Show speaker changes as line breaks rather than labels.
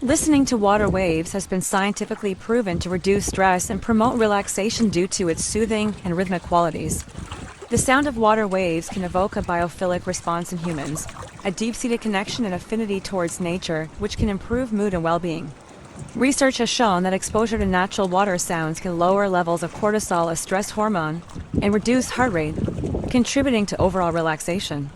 Listening to water waves has been scientifically proven to reduce stress and promote relaxation due to its soothing and rhythmic qualities. The sound of water waves can evoke a biophilic response in humans, a deep-seated connection and affinity towards nature, which can improve mood and well-being. Research has shown that exposure to natural water sounds can lower levels of cortisol, a stress hormone, and reduce heart rate, contributing to overall relaxation.